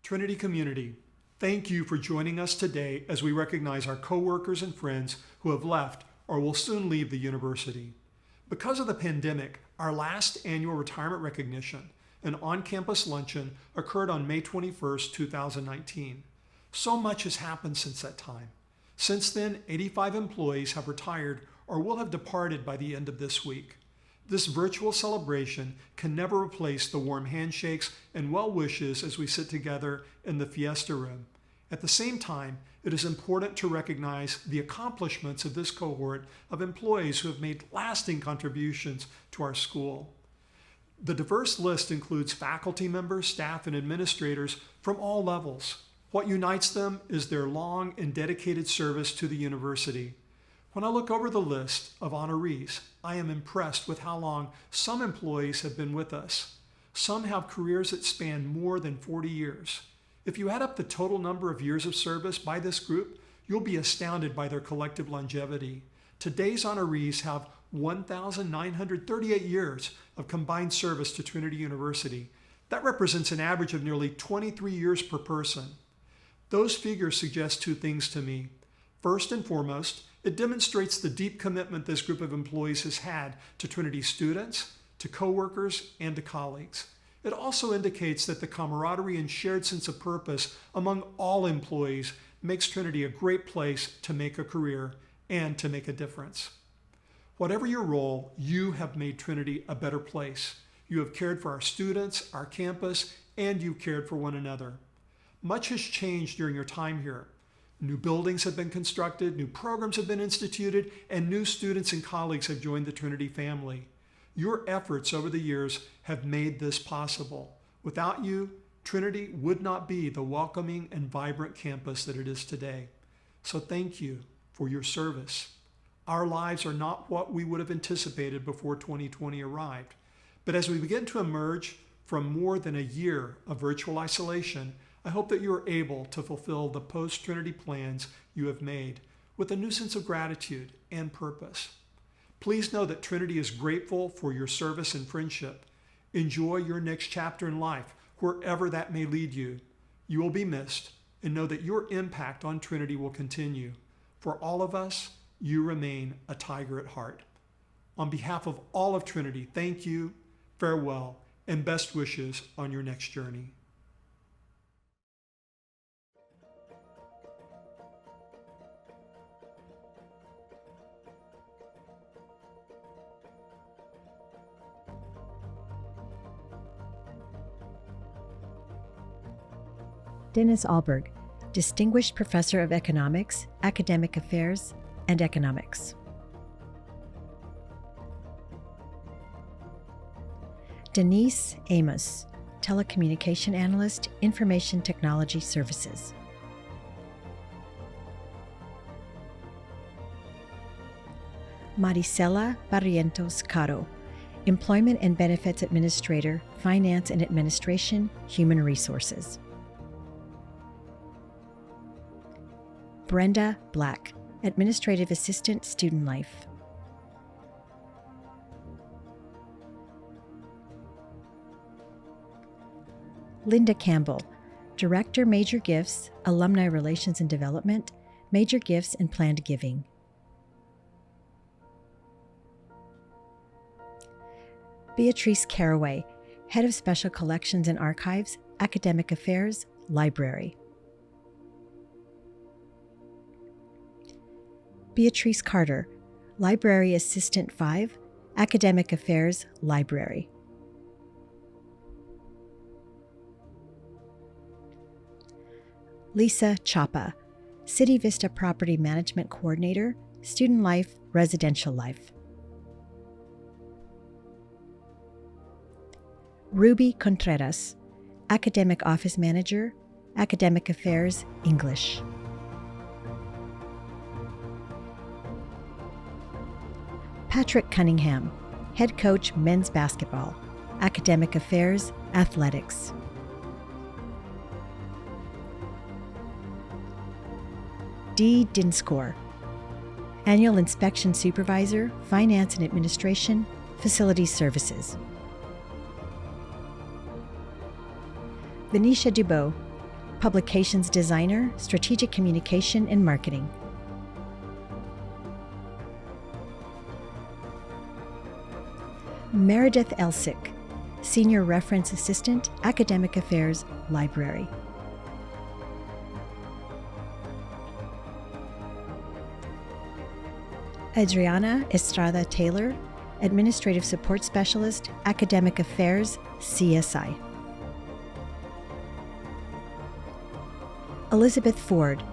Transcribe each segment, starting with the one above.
Trinity community, thank you for joining us today as we recognize our coworkers and friends who have left or will soon leave the university. Because of the pandemic, our last annual retirement recognition, an on-campus luncheon, occurred on May 21st, 2019. So much has happened since that time. Since then, 85 employees have retired or will have departed by the end of this week. This virtual celebration can never replace the warm handshakes and well wishes as we sit together in the fiesta room. At the same time, it is important to recognize the accomplishments of this cohort of employees who have made lasting contributions to our school. The diverse list includes faculty members, staff, and administrators from all levels. What unites them is their long and dedicated service to the university. When I look over the list of honorees, I am impressed with how long some employees have been with us. Some have careers that span more than 40 years. If you add up the total number of years of service by this group, you'll be astounded by their collective longevity. Today's honorees have 1,938 years of combined service to Trinity University. That represents an average of nearly 23 years per person. Those figures suggest two things to me. First and foremost, it demonstrates the deep commitment this group of employees has had to Trinity students, to coworkers, and to colleagues. It also indicates that the camaraderie and shared sense of purpose among all employees makes Trinity a great place to make a career and to make a difference. Whatever your role, you have made Trinity a better place. You have cared for our students, our campus, and you've cared for one another. Much has changed during your time here. New buildings have been constructed, new programs have been instituted, and new students and colleagues have joined the Trinity family. Your efforts over the years have made this possible. Without you, Trinity would not be the welcoming and vibrant campus that it is today. So thank you for your service. Our lives are not what we would have anticipated before 2020 arrived. But as we begin to emerge from more than a year of virtual isolation, I hope that you are able to fulfill the post-Trinity plans you have made with a new sense of gratitude and purpose. Please know that Trinity is grateful for your service and friendship. Enjoy your next chapter in life, wherever that may lead you. You will be missed, and know that your impact on Trinity will continue. For all of us, you remain a tiger at heart. On behalf of all of Trinity, thank you, farewell, and best wishes on your next journey. Dennis Alberg, Distinguished Professor of Economics, Academic Affairs, and Economics. Denise Amos, Telecommunication Analyst, Information Technology Services. Maricela Barrientos Caro, Employment and Benefits Administrator, Finance and Administration, Human Resources. Brenda Black, Administrative Assistant, Student Life. Linda Campbell, Director, Major Gifts, Alumni Relations and Development, Major Gifts and Planned Giving. Beatrice Caraway, Head of Special Collections and Archives, Academic Affairs, Library. Beatrice Carter, Library Assistant 5, Academic Affairs, Library. Lisa Chapa, City Vista Property Management Coordinator, Student Life, Residential Life. Ruby Contreras, Academic Office Manager, Academic Affairs, English. Patrick Cunningham, Head Coach, Men's Basketball, Academic Affairs, Athletics. Dee Dinscore, Annual Inspection Supervisor, Finance and Administration, Facilities Services. Venetia Dubois, Publications Designer, Strategic Communication and Marketing. Meredith Elsick, Senior Reference Assistant, Academic Affairs, Library. Adriana Estrada Taylor, Administrative Support Specialist, Academic Affairs, CSI. Elizabeth Ford,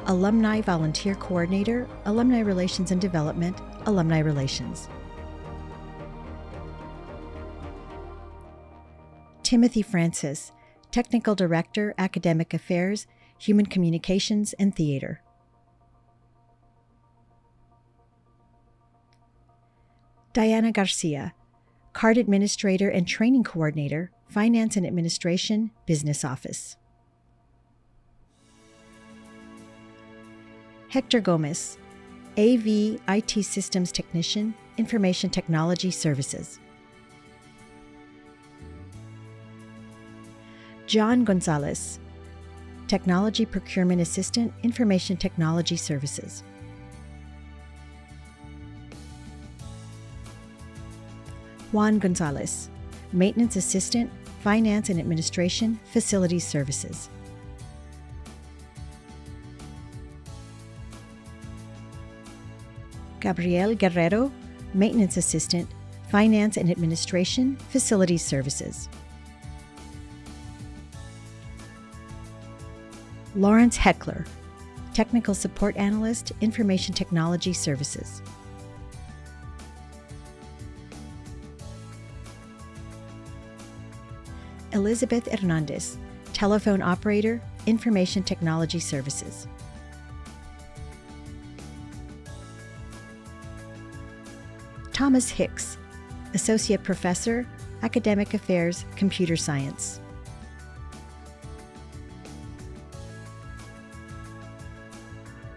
Alumni Volunteer Coordinator, Alumni Relations and Development, Alumni Relations. Timothy Francis, Technical Director, Academic Affairs, Human Communications and Theater. Diana Garcia, Card Administrator and Training Coordinator, Finance and Administration, Business Office. Hector Gomez, AV IT Systems Technician, Information Technology Services. John Gonzalez, Technology Procurement Assistant, Information Technology Services. Juan Gonzalez, Maintenance Assistant, Finance and Administration, Facilities Services. Gabriel Guerrero, Maintenance Assistant, Finance and Administration, Facilities Services. Lawrence Heckler, Technical Support Analyst, Information Technology Services. Elizabeth Hernandez, Telephone Operator, Information Technology Services. Thomas Hicks, Associate Professor, Academic Affairs, Computer Science.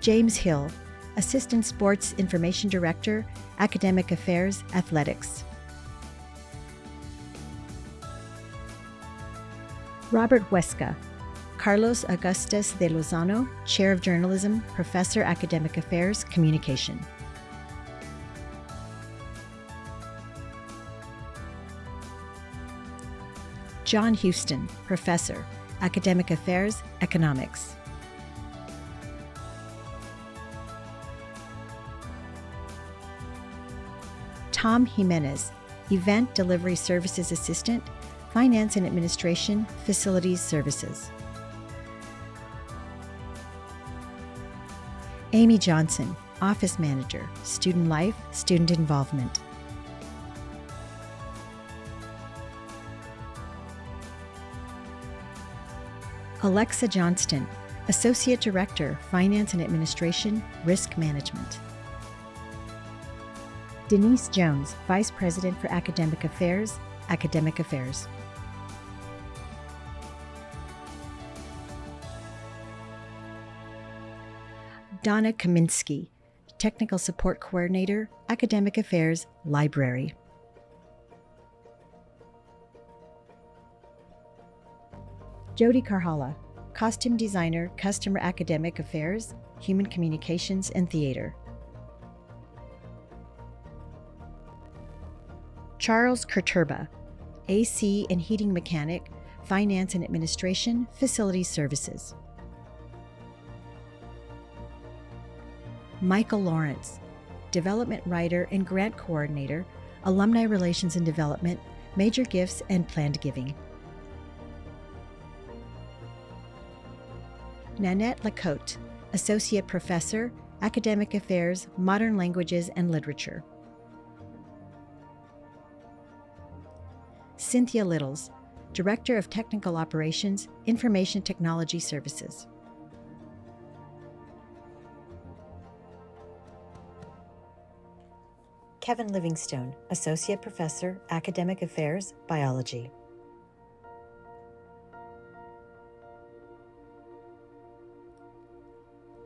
James Hill, Assistant Sports Information Director, Academic Affairs, Athletics. Robert Huesca, Carlos Augustus de Lozano, Chair of Journalism, Professor, Academic Affairs, Communication. John Houston, Professor, Academic Affairs, Economics. Tom Jimenez, Event Delivery Services Assistant, Finance and Administration, Facilities Services. Amy Johnson, Office Manager, Student Life, Student Involvement. Alexa Johnston, Associate Director, Finance and Administration, Risk Management. Denise Jones, Vice President for Academic Affairs, Academic Affairs. Donna Kaminsky, Technical Support Coordinator, Academic Affairs, Library. Jody Carhala, Costume Designer, Customer Academic Affairs, Human Communications and Theater. Charles Kurturba, AC and Heating Mechanic, Finance and Administration, Facilities Services. Michael Lawrence, Development Writer and Grant Coordinator, Alumni Relations and Development, Major Gifts and Planned Giving. Nanette Lacote, Associate Professor, Academic Affairs, Modern Languages and Literature. Cynthia Littles, Director of Technical Operations, Information Technology Services. Kevin Livingstone, Associate Professor, Academic Affairs, Biology.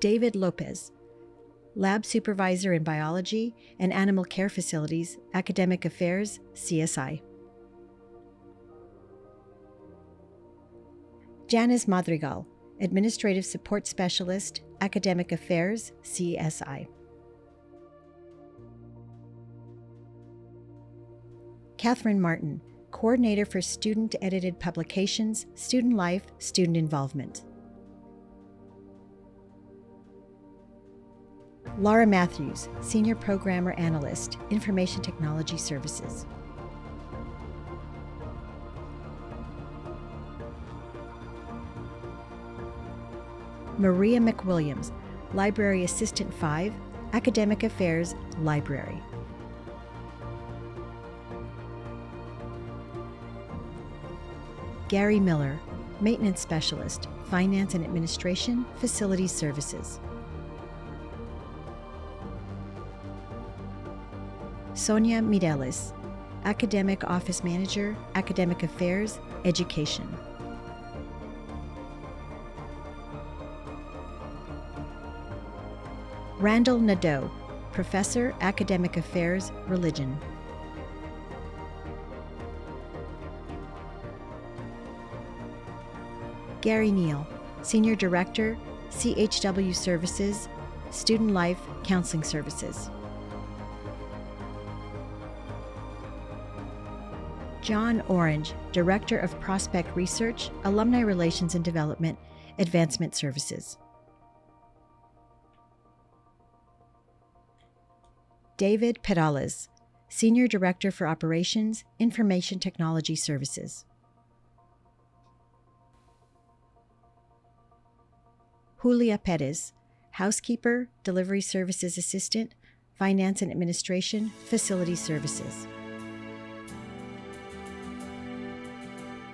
David Lopez, Lab Supervisor in Biology and Animal Care Facilities, Academic Affairs, CSI. Janice Madrigal, Administrative Support Specialist, Academic Affairs, CSI. Catherine Martin, Coordinator for Student-Edited Publications, Student Life, Student Involvement. Laura Matthews, Senior Programmer Analyst, Information Technology Services. Maria McWilliams, Library Assistant 5, Academic Affairs, Library. Gary Miller, Maintenance Specialist, Finance and Administration, Facilities Services. Sonia Mireles, Academic Office Manager, Academic Affairs, Education. Randall Nadeau, Professor, Academic Affairs, Religion. Gary Neal, Senior Director, CHW Services, Student Life, Counseling Services. John Orange, Director of Prospect Research, Alumni Relations and Development, Advancement Services. David Perales, Senior Director for Operations, Information Technology Services. Julia Perez, Housekeeper, Delivery Services Assistant, Finance and Administration, Facility Services.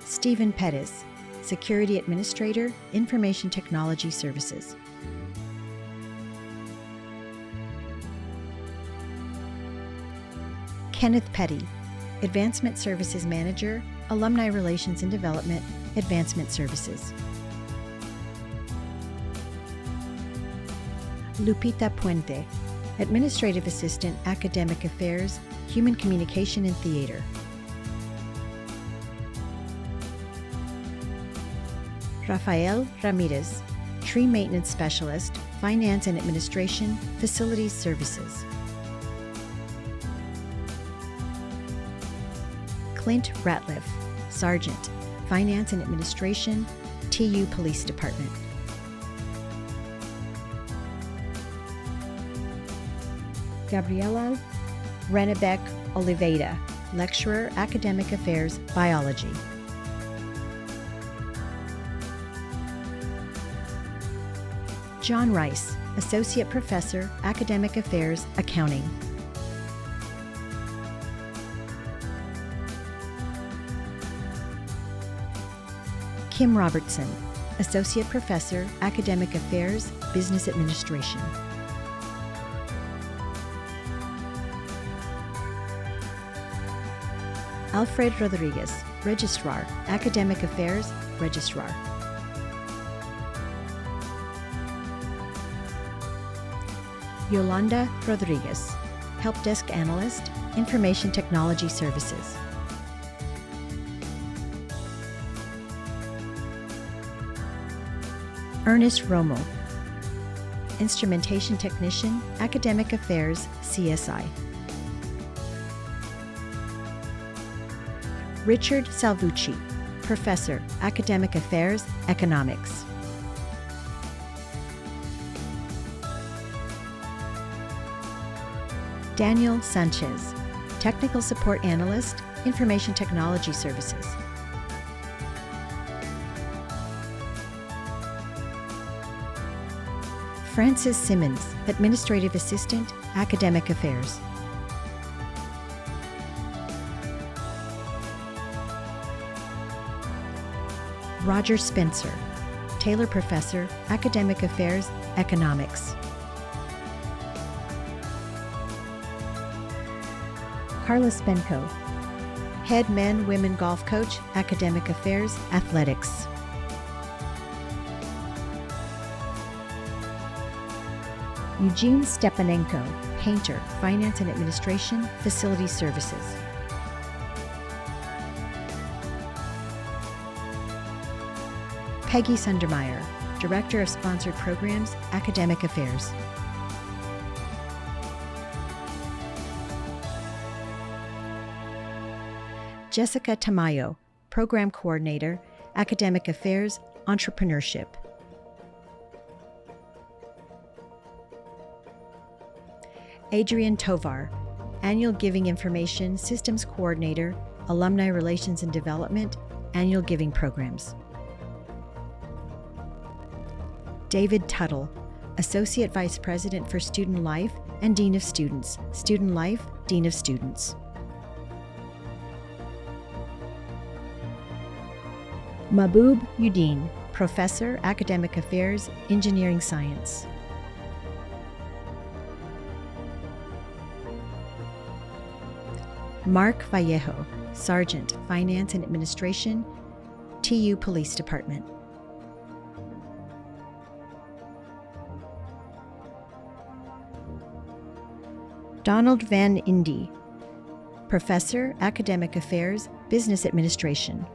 Stephen Pettis, Security Administrator, Information Technology Services. Kenneth Petty, Advancement Services Manager, Alumni Relations and Development, Advancement Services. Lupita Puente, Administrative Assistant, Academic Affairs, Human Communication and Theater. Rafael Ramirez, Tree Maintenance Specialist, Finance and Administration, Facilities Services. Clint Ratliff, Sergeant, Finance and Administration, TU Police Department. Gabriela Renebeck Oliveira, Lecturer, Academic Affairs, Biology. John Rice, Associate Professor, Academic Affairs, Accounting. Kim Robertson, Associate Professor, Academic Affairs, Business Administration. Alfred Rodriguez, Registrar, Academic Affairs, Registrar. Yolanda Rodriguez, Help Desk Analyst, Information Technology Services. Ernest Romo, Instrumentation Technician, Academic Affairs, CSI. Richard Salvucci, Professor, Academic Affairs, Economics. Daniel Sanchez, Technical Support Analyst, Information Technology Services. Francis Simmons, Administrative Assistant, Academic Affairs. Roger Spencer, Taylor Professor, Academic Affairs, Economics. Carlos Benko, Head Men-Women Golf Coach, Academic Affairs, Athletics. Eugene Stepanenko, Painter, Finance and Administration, Facility Services. Peggy Sundermeyer, Director of Sponsored Programs, Academic Affairs. Jessica Tamayo, Program Coordinator, Academic Affairs, Entrepreneurship. Adrian Tovar, Annual Giving Information Systems Coordinator, Alumni Relations and Development, Annual Giving Programs. David Tuttle, Associate Vice President for Student Life and Dean of Students, Student Life, Dean of Students. Mahbub Udin, Professor, Academic Affairs, Engineering Science. Mark Vallejo, Sergeant, Finance and Administration, TU Police Department. Donald Van Indy, Professor, Academic Affairs, Business Administration.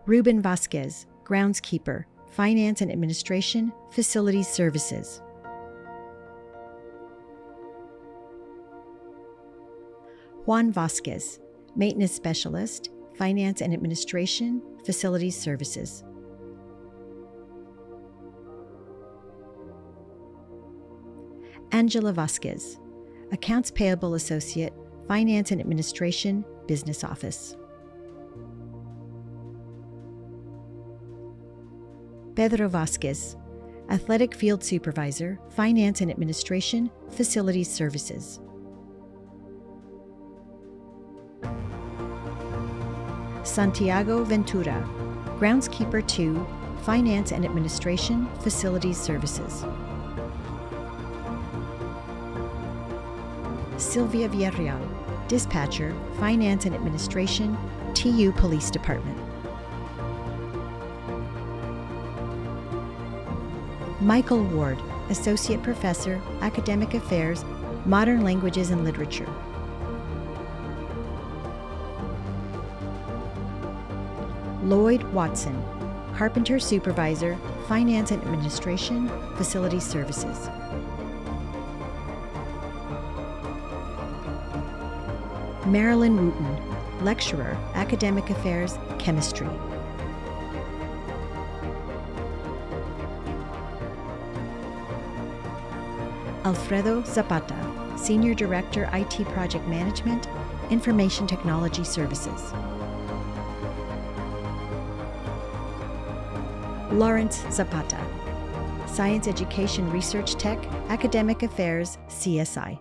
Ruben Vasquez, Groundskeeper, Finance and Administration, Facilities Services. Juan Vasquez, Maintenance Specialist, Finance and Administration, Facilities Services. Angela Vasquez, Accounts Payable Associate, Finance and Administration, Business Office. Pedro Vasquez, Athletic Field Supervisor, Finance and Administration, Facilities Services. Santiago Ventura, Groundskeeper 2, Finance and Administration, Facilities Services. Sylvia Villarreal, Dispatcher, Finance and Administration, TU Police Department. Michael Ward, Associate Professor, Academic Affairs, Modern Languages and Literature. Lloyd Watson, Carpenter Supervisor, Finance and Administration, Facilities Services. Marilyn Wooten, Lecturer, Academic Affairs, Chemistry. Alfredo Zapata, Senior Director, IT Project Management, Information Technology Services. Lawrence Zapata, Science Education Research Tech, Academic Affairs, CSI.